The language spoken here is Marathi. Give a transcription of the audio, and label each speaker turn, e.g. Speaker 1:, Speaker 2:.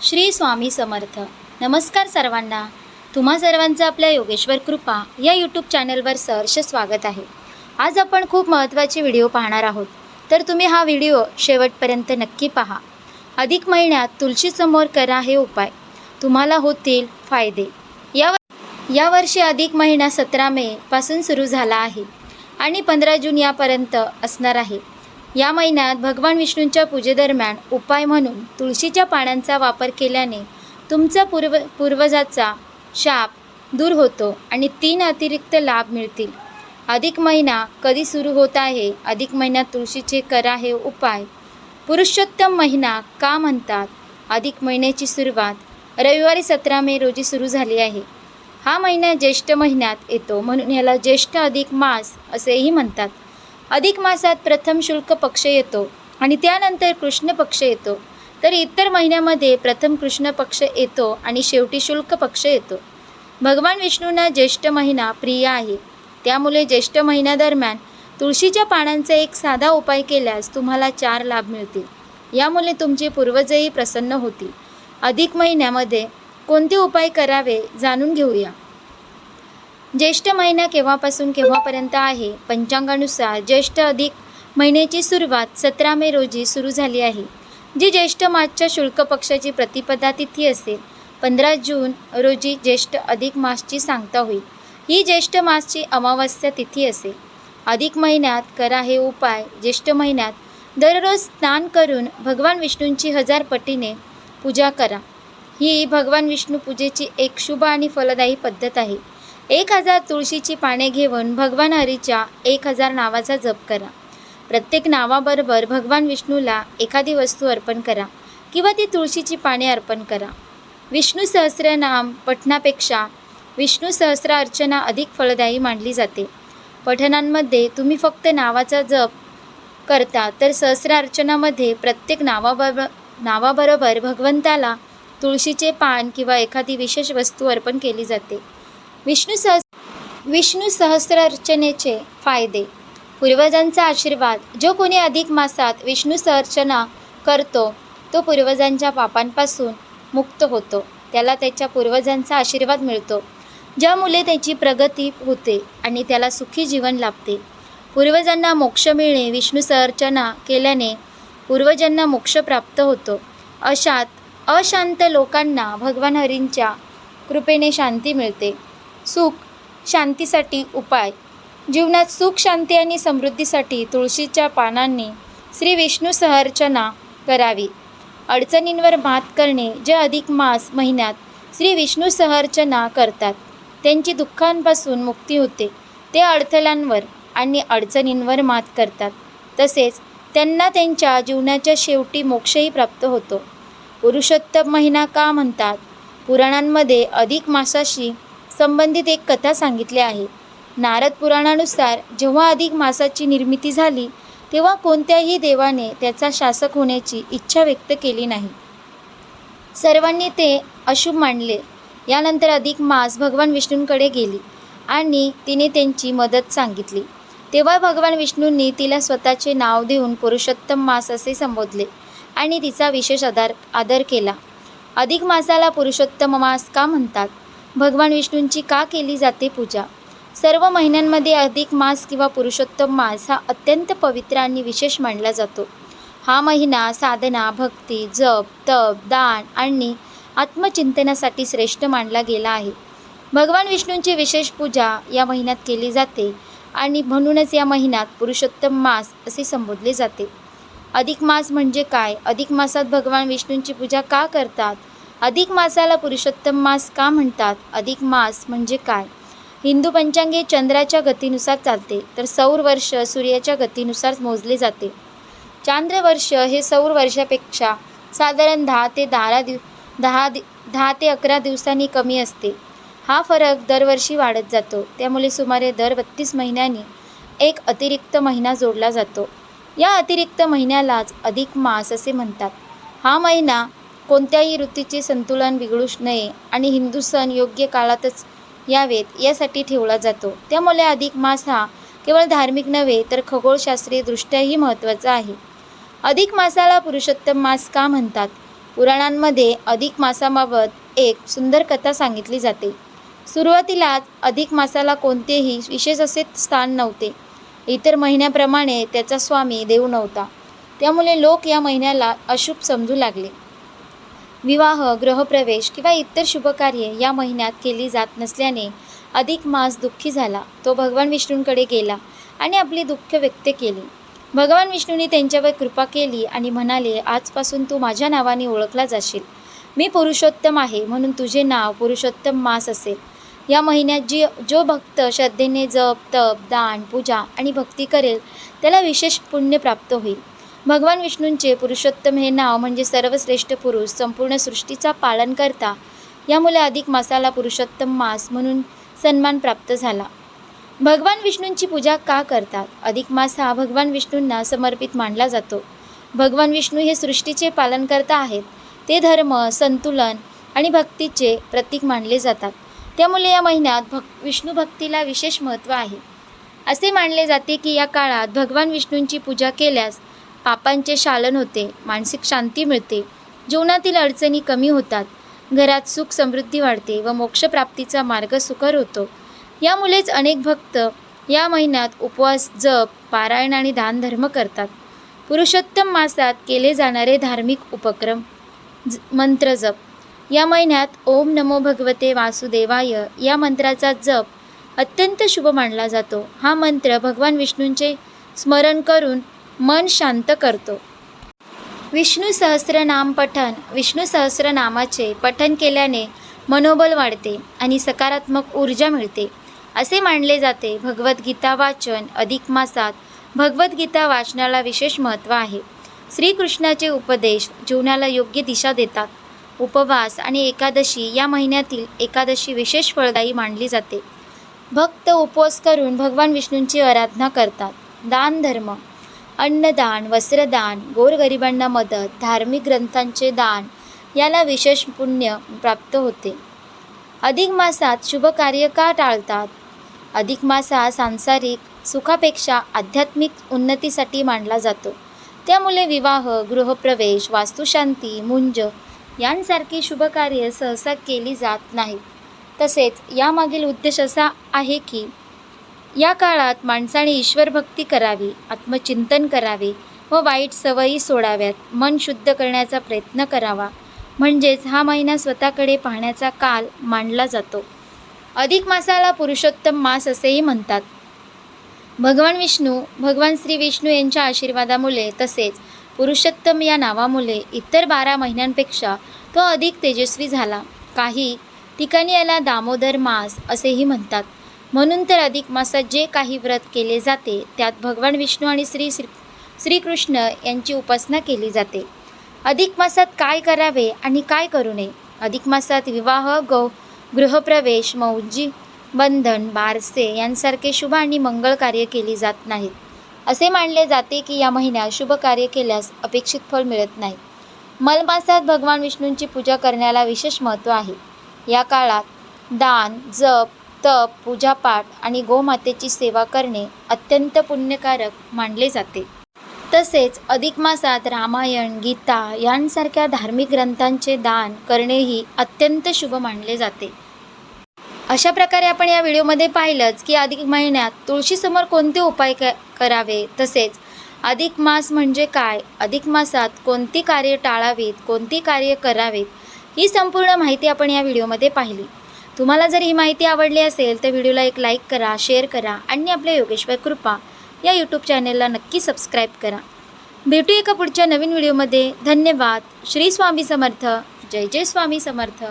Speaker 1: श्री स्वामी समर्थ. नमस्कार सर्वांना. तुम्हा सर्वांचं आपल्या योगेश्वर कृपा या यूट्यूब चॅनलवर सहर्ष स्वागत आहे. आज आपण खूप महत्त्वाचे व्हिडिओ पाहणार आहोत, तर तुम्ही हा व्हिडिओ शेवटपर्यंत नक्की पहा. अधिक महिन्यात तुळशीसमोर करा हे उपाय, तुम्हाला होतील फायदे. यावर्षी अधिक महिना 17 मे पासून सुरू झाला आहे आणि 15 जून यापर्यंत असणार आहे. या महिन्यात भगवान विष्णूंच्या पूजेदरम्यान उपाय म्हणून तुळशीच्या पानांचा वापर केल्याने तुमचा पूर्वजाचा शाप दूर होतो आणि 3 अतिरिक्त लाभ मिळतील. अधिक महिना कधी सुरू होत आहे? अधिक महिन्यात तुळशीचे करा हे उपाय. पुरुषोत्तम महिना का म्हणतात? अधिक महिन्याची सुरुवात रविवारी 17 मे रोजी सुरू झाली आहे. हा महिना ज्येष्ठ महिन्यात येतो, म्हणून याला ज्येष्ठ अधिक मास असेही म्हणतात. अधिक मासात प्रथम शुक्ल पक्ष येतो आणि त्यानंतर कृष्ण पक्ष येतो, तर इतर महिन्यामध्ये प्रथम कृष्ण पक्ष येतो आणि शेवटी शुक्ल पक्ष येतो. भगवान विष्णूंना ज्येष्ठ महिना प्रिय आहे, त्यामुळे ज्येष्ठ महिन्यादरम्यान तुळशीच्या पानांचा एक साधा उपाय केल्यास तुम्हाला 4 लाभ मिळतील. यामुळे तुमचे पूर्वजही प्रसन्न होतील. अधिक महिन्यामध्ये कोणते उपाय करावे जाणून घेऊया. ज्येष्ठ महिना केव्हापासून केव्हापर्यंत आहे? पंचांगानुसार ज्येष्ठ अधिक महिन्याची सुरुवात 17 मे रोजी सुरू झाली आहे, जी ज्येष्ठ मासच्या शुक्ल पक्षाची प्रतिपदा तिथी असेल. 15 जून रोजी ज्येष्ठ अधिक मासची सांगता होईल. ही ज्येष्ठ मासची अमावस्या तिथी असेल. अधिक महिन्यात करा हे उपाय. ज्येष्ठ महिन्यात दररोज स्नान करून भगवान विष्णूंची 1000 पटीने पूजा करा. ही भगवान विष्णू पूजेची एक शुभ आणि फलदायी पद्धत आहे. 1000 तुळशीची पाने घेऊन भगवान हरीच्या 1000 नावाचा जप करा. प्रत्येक नावाबरोबर भगवान विष्णूला एखादी वस्तू अर्पण करा किंवा ती तुळशीची पाने अर्पण करा. विष्णू सहस्रनाम पठणापेक्षा विष्णू सहस्र अर्चना अधिक फलदायी मानली जाते. पठणांमध्ये तुम्ही फक्त नावाचा जप करता, तर सहस्र अर्चनामध्ये प्रत्येक नावाबरोबर भगवंताला तुळशीचे पान किंवा एखादी विशेष वस्तू अर्पण केली जाते. विष्णू सहस्र अर्चनेचे फायदे. पूर्वजांचा आशीर्वाद. जो कोणी अधिक मासात विष्णू सहस्रर्चना करतो तो पूर्वजांच्या पापांपासून मुक्त होतो. त्याला त्याच्या पूर्वजांचा आशीर्वाद मिळतो, ज्यामुळे त्याची प्रगती होते आणि त्याला सुखी जीवन लाभते. पूर्वजांना मोक्ष मिळणे. विष्णू सहस्रर्चना केल्याने पूर्वजांना मोक्ष प्राप्त होतो. अशांत लोकांना भगवान हरींच्या कृपेने शांती मिळते. सुख शांतीसाठी उपाय. जीवनात सुख शांती आणि समृद्धीसाठी तुळशीच्या पानांनी श्री विष्णू सहस्रर्चना करावी. अडचणींवर मात करणे. जे अधिक मास महिन्यात श्री विष्णू सहस्रर्चना करतात त्यांची दुःखांपासून मुक्ती होते. ते अडथळ्यांवर आणि अडचणींवर मात करतात, तसेच त्यांना त्यांच्या जीवनाच्या शेवटी मोक्षही प्राप्त होतो. पुरुषोत्तम महिना का म्हणतात? पुराणांमध्ये अधिक मासाशी संबंधित एक कथा सांगितली आहे. नारद पुराणानुसार जेव्हा अधिक मासाची निर्मिती झाली, तेव्हा कोणत्याही देवाने त्याचा शासक होण्याची इच्छा व्यक्त केली नाही. सर्वांनी ते अशुभ मानले. यानंतर अधिक मास भगवान विष्णूंकडे गेली आणि तिने त्यांची मदत सांगितली. तेव्हा भगवान विष्णूंनी तिला स्वतःचे नाव देऊन पुरुषोत्तम मास असे संबोधले आणि तिचा विशेष आदर केला. अधिक मासाला पुरुषोत्तम मास का म्हणतात? भगवान विष्णूंची का केली जाते पूजा? सर्व महिन्यांमध्ये अधिक मास किंवा पुरुषोत्तम मास हा अत्यंत पवित्र आणि विशेष मानला जातो. हा महिना साधना, भक्ती, जप, तप, दान आणि आत्मचिंतनासाठी श्रेष्ठ मानला गेला आहे. भगवान विष्णूंची विशेष पूजा या महिन्यात केली जाते आणि म्हणूनच या महिन्यात पुरुषोत्तम मास असे संबोधले जाते. अधिक मास म्हणजे काय? अधिक मासात भगवान विष्णूंची पूजा का करतात? अधिक मासाला पुरुषोत्तम मास का म्हणतात? अधिक मास म्हणजे काय? हिंदू पंचांगे चंद्राच्या गतीनुसार चालते, तर सौर वर्ष सूर्याच्या गतीनुसार मोजले जाते. चांद्र वर्ष हे सौर वर्षापेक्षा साधारण 10 ते 11 दिवसांनी कमी असते. हा फरक दरवर्षी वाढत जातो, त्यामुळे सुमारे दर 32 महिन्यांनी एक अतिरिक्त महिना जोडला जातो. या अतिरिक्त महिन्यालाच अधिक मास असे म्हणतात. हा महिना कोणत्याही ऋतूचे संतुलन बिघडू नये आणि हिंदू सण योग्य काळातच यावेत यासाठी ठेवला जातो. त्यामुळे अधिक मास हा केवळ धार्मिक नव्हे तर खगोलशास्त्रीय दृष्ट्याही महत्त्वाचा आहे. अधिक मासाला पुरुषोत्तम मास का म्हणतात? पुराणांमध्ये अधिक मासाबाबत एक सुंदर कथा सांगितली जाते. सुरुवातीलाच अधिक मासाला कोणतेही विशेष असे स्थान नव्हते. इतर महिन्याप्रमाणे त्याचा स्वामी देव नव्हता. त्यामुळे लोक या महिन्याला अशुभ समजू लागले. विवाह, गृहप्रवेश किंवा इतर शुभकार्ये या महिन्यात केली जात नसल्याने अधिक मास दुःखी झाला. तो भगवान विष्णूंकडे गेला आणि आपली दुःख व्यक्त केली. भगवान विष्णूंनी त्यांच्यावर कृपा केली आणि म्हणाले, आजपासून तू माझ्या नावाने ओळखला जाशील. मी पुरुषोत्तम आहे, म्हणून तुझे नाव पुरुषोत्तम मास असेल. या महिन्यात जो भक्त श्रद्धेने जप, तप, दान, पूजा आणि भक्ती करेल त्याला विशेष पुण्य प्राप्त होईल. भगवान विष्णूंचे पुरुषोत्तम हे नाव म्हणजे सर्वश्रेष्ठ पुरुष, संपूर्ण सृष्टीचा पालन करता. यामुळे अधिक मासाला पुरुषोत्तम मास म्हणून सन्मान प्राप्त झाला. भगवान विष्णूंची पूजा का करतात? अधिक मास हा भगवान विष्णूंना समर्पित मानला जातो. भगवान विष्णू हे सृष्टीचे पालनकर्ता आहेत. ते धर्म, संतुलन आणि भक्तीचे प्रतीक मानले जातात. त्यामुळे या महिन्यात विष्णू भक्तीला विशेष महत्त्व आहे. असे मानले जाते की या काळात भगवान विष्णूंची पूजा केल्यास पापांचे शालन होते, मानसिक शांती मिळते, जीवनातील अडचणी कमी होतात, घरात सुख समृद्धी वाढते व मोक्षप्राप्तीचा मार्ग सुकर होतो. यामुळेच अनेक भक्त या महिन्यात उपवास, जप, पारायण आणि दानधर्म करतात. पुरुषोत्तम मासात केले जाणारे धार्मिक उपक्रम, मंत्र जप. या महिन्यात ओम नमो भगवते वासुदेवाय या मंत्राचा जप अत्यंत शुभ मानला जातो. हा मंत्र भगवान विष्णूंचे स्मरण करून मन शांत करतो. विष्णू सहस्रनामाचे पठण केल्याने मनोबल वाढते आणि सकारात्मक ऊर्जा मिळते असे मानले जाते. भगवद्गीता वाचन. अधिक मासात भगवद्गीता वाचनाला विशेष महत्त्व आहे. श्रीकृष्णाचे उपदेश जीवनाला योग्य दिशा देतात. उपवास आणि एकादशी. या महिन्यातील एकादशी विशेष फळदायी मानली जाते. भक्त उपवास करून भगवान विष्णूंची आराधना करतात. दान धर्म. अन्नदान, वस्त्रदान, गोरगरिबांना मदत, धार्मिक ग्रंथांचे दान याला विशेष पुण्य प्राप्त होते. अधिक मासात शुभ कार्य का टाळतात? अधिक मास हा सांसारिक सुखापेक्षा आध्यात्मिक उन्नतीसाठी मानला जातो. त्यामुळे विवाह, गृहप्रवेश, वास्तुशांती, मुंज यांसारखी शुभकार्य सहसा केली जात नाहीत. तसेच यामागील उद्देश असा आहे की या काळात माणसाने ईश्वरभक्ती करावी, आत्मचिंतन करावे व वाईट सवयी सोडाव्यात, मन शुद्ध करण्याचा प्रयत्न करावा. म्हणजेच हा महिना स्वतःकडे पाहण्याचा काल मानला जातो. अधिक मासाला पुरुषोत्तम मास असेही म्हणतात. भगवान श्री विष्णू यांच्या आशीर्वादामुळे तसेच पुरुषोत्तम या नावामुळे इतर 12 महिन्यांपेक्षा तो अधिक तेजस्वी झाला. काही ठिकाणी याला दामोदर मास असेही म्हणतात. म्हणून तर अधिक मासात जे काही व्रत केले जाते त्यात भगवान विष्णू आणि श्रीकृष्ण यांची उपासना केली जाते. अधिक मासात काय करावे आणि काय करू नये? अधिक मासात विवाह, गृहप्रवेश, मौजी बंधन, बारसे यांसारखे शुभ आणि मंगळ कार्य केली जात नाहीत. असे मानले जाते की या महिन्यात शुभ कार्य केल्यास अपेक्षित फळ मिळत नाही. मलमासात भगवान विष्णूंची पूजा करण्याला विशेष महत्त्व आहे. या काळात दान, जप, तप, पूजापाठ आणि गोमातेची सेवा करणे अत्यंत पुण्यकारक मानले जाते. तसेच अधिक मासात रामायण, गीता यांसारख्या धार्मिक ग्रंथांचे दान करणेही अत्यंत शुभ मानले जाते. अशा प्रकारे आपण या व्हिडिओमध्ये पाहिलंच की अधिक महिन्यात तुळशीसमोर कोणते उपाय करावे, तसेच अधिक मास म्हणजे काय, अधिक मासात कोणती कार्य टाळावीत, कोणती कार्य करावीत, ही संपूर्ण माहिती आपण या व्हिडिओमध्ये पाहिली. तुम्हाला जर ही माहिती आवडली असेल तर व्हिडिओला एक लाईक करा, शेअर करा आणि आपल्या योगेश्वर कृपा या यूट्यूब चॅनलला नक्की सबस्क्राईब करा. भेटू एका पुढच्या नवीन व्हिडिओमध्ये. धन्यवाद. श्री स्वामी समर्थ. जय जय स्वामी समर्थ.